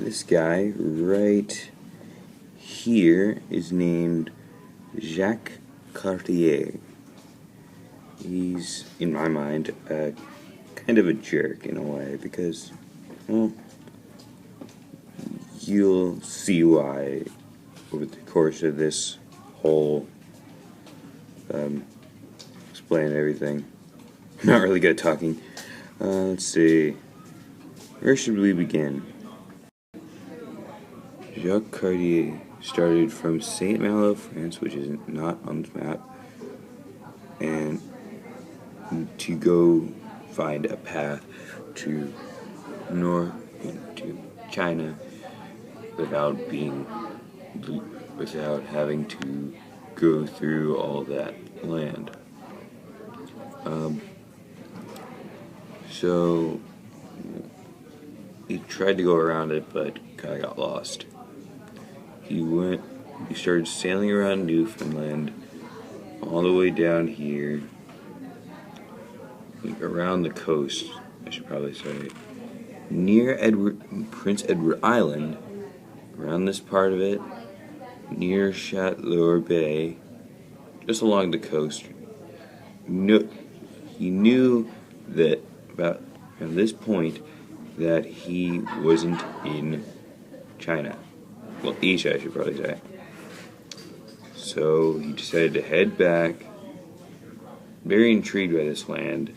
This guy right here is named Jacques Cartier. He's, in my mind, kind of a jerk in a way because, well, you'll see why over the course of this whole explain everything. I'm not really good at talking. Let's see. Where should we begin? Jacques Cartier started from Saint Malo, France, which is not on the map, and to go find a path to China without having to go through all that land. So he tried to go around it, but kind of got lost. He started sailing around Newfoundland, all the way down here, around the coast, I should probably say, near Prince Edward Island, around this part of it, near Chatlour Bay, just along the coast. He knew that about from this point that he wasn't in China. Well, Asia, I should probably say. So he decided to head back, very intrigued by this land,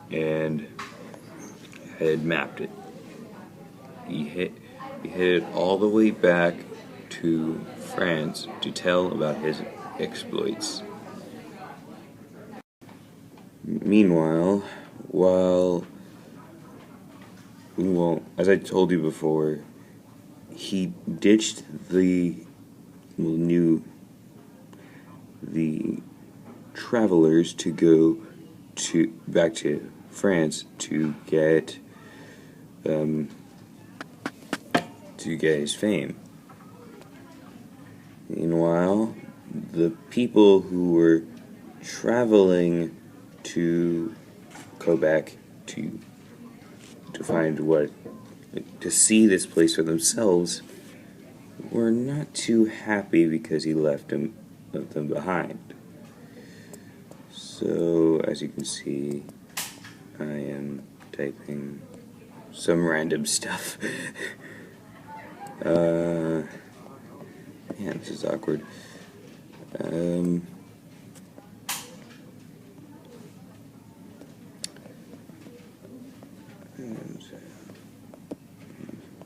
and had mapped it. He headed all the way back to France to tell about his exploits. Meanwhile, as I told you before, he ditched the travelers to go back to France to get his fame. Meanwhile, the people who were traveling to Quebec to see this place for themselves were not too happy because he left them behind. So, as you can see, I am typing some random stuff. Man, this is awkward.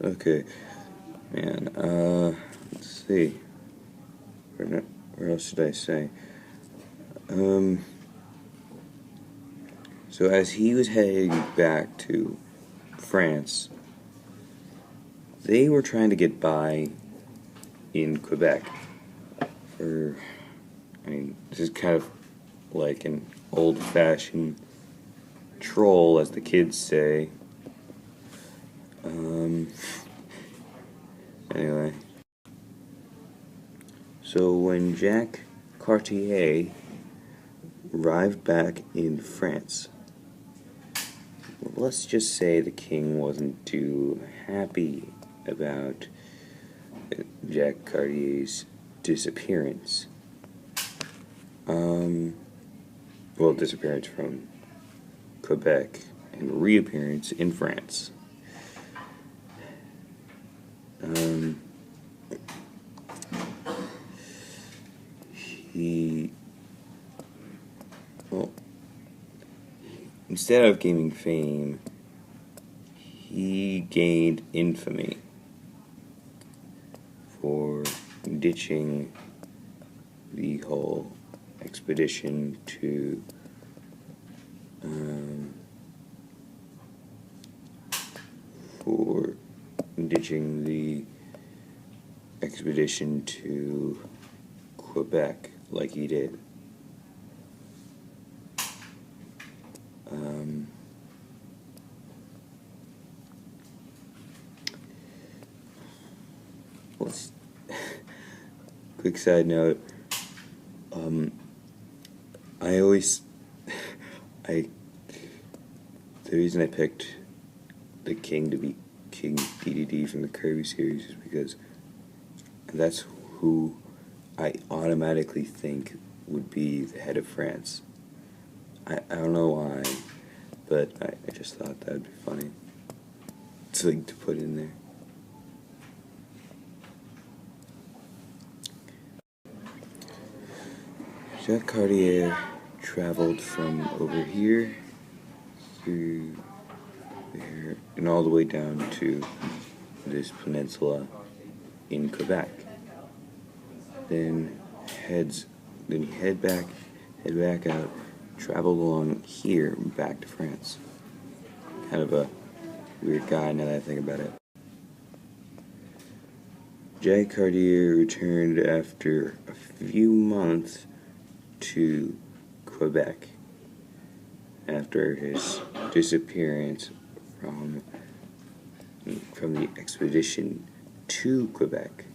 Okay, man, let's see. Where else should I say? So as he was heading back to France, they were trying to get by in Quebec. This is kind of like an old-fashioned troll, as the kids say. Anyway. So when Jacques Cartier arrived back in France, let's just say the king wasn't too happy about Jacques Cartier's disappearance. Disappearance from Quebec and reappearance in France. Instead of gaining fame, he gained infamy for ditching the whole expedition to Quebec like he did. Quick side note, the reason I picked the king to be King DDD from the Kirby series, is because that's who I automatically think would be the head of France. I don't know why, but I just thought that would be funny to put in there. Jacques Cartier traveled from over here through there and all the way down to this peninsula in Quebec. Then he head back out, traveled along here back to France. Kind of a weird guy now that I think about it. Jacques Cartier returned after a few months to Quebec after his disappearance from the expedition to Quebec.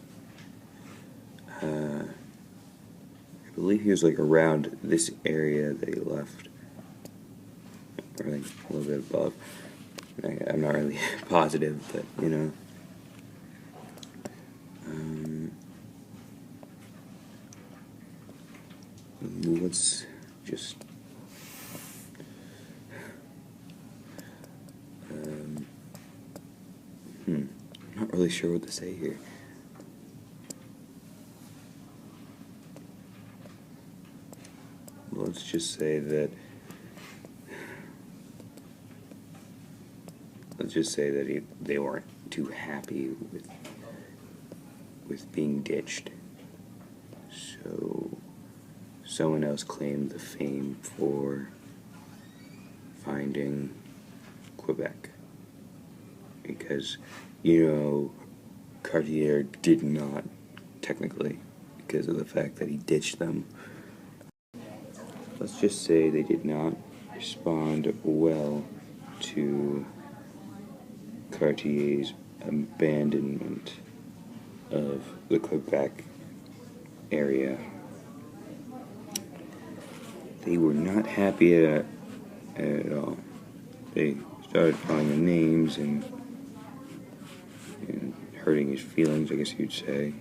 I believe he was around this area that he left, or a little bit above. I'm not really positive, but let's just I'm not really sure what to say here. Let's just say that they weren't too happy with being ditched, so someone else claimed the fame for finding Quebec, because Cartier did not, technically, because of the fact that he ditched them. Let's just say they did not respond well to Cartier's abandonment of the Quebec area. They were not happy at all. They started calling him names and hurting his feelings, I guess you'd say.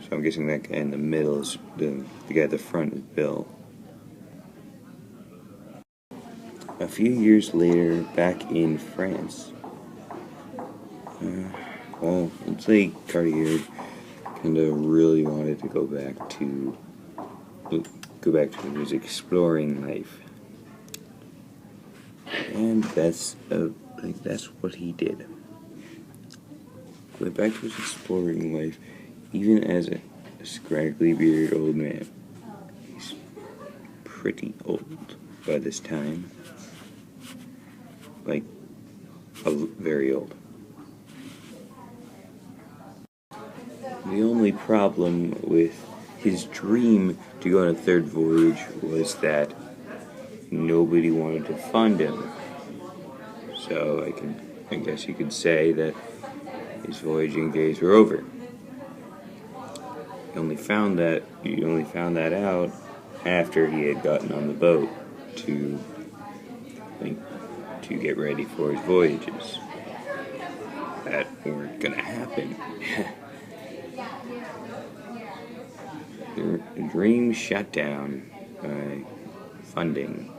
So I'm guessing that guy in the middle is the guy at the front is Bill. A few years later, back in France, let's say Cartier kind of really wanted to go back to his exploring life, and that's what he did. Went back to his exploring life, even as a scraggly bearded old man. He's pretty old by this time. Very old. The only problem with his dream to go on a third voyage was that nobody wanted to fund him. So I guess you could say that his voyaging days were over. He only found that out after he had gotten on the boat to get ready for his voyages that weren't gonna happen. The dream shut down by funding.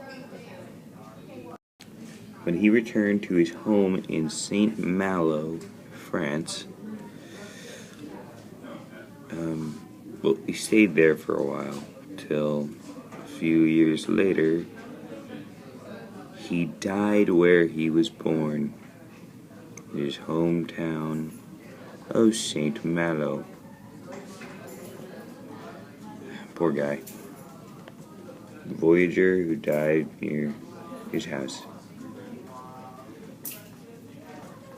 When he returned to his home in Saint Malo, France, he stayed there for a while, till a few years later, he died where he was born, in his hometown of Saint Malo. Poor guy. The voyager who died near his house.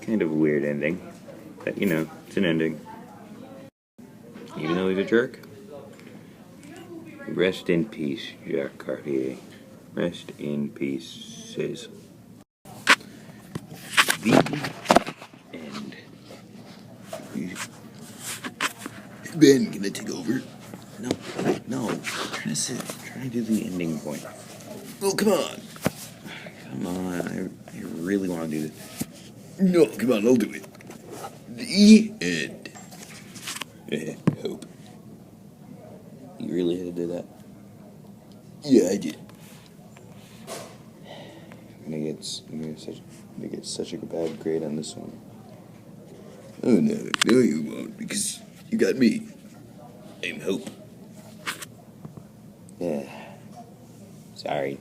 Kind of a weird ending, but it's an ending. Even though he's a jerk. Rest in peace, Jacques Cartier. Rest in pieces. The end. Ben, can I take over? No. I'm trying to do the ending point. Oh, come on. Come on. I really want to do this. No, come on, I'll do it. The end. Hope. You really had to do that? Yeah, I did. I'm gonna get such a bad grade on this one. Oh no, you won't, because you got me. I'm Hope. Yeah. Sorry.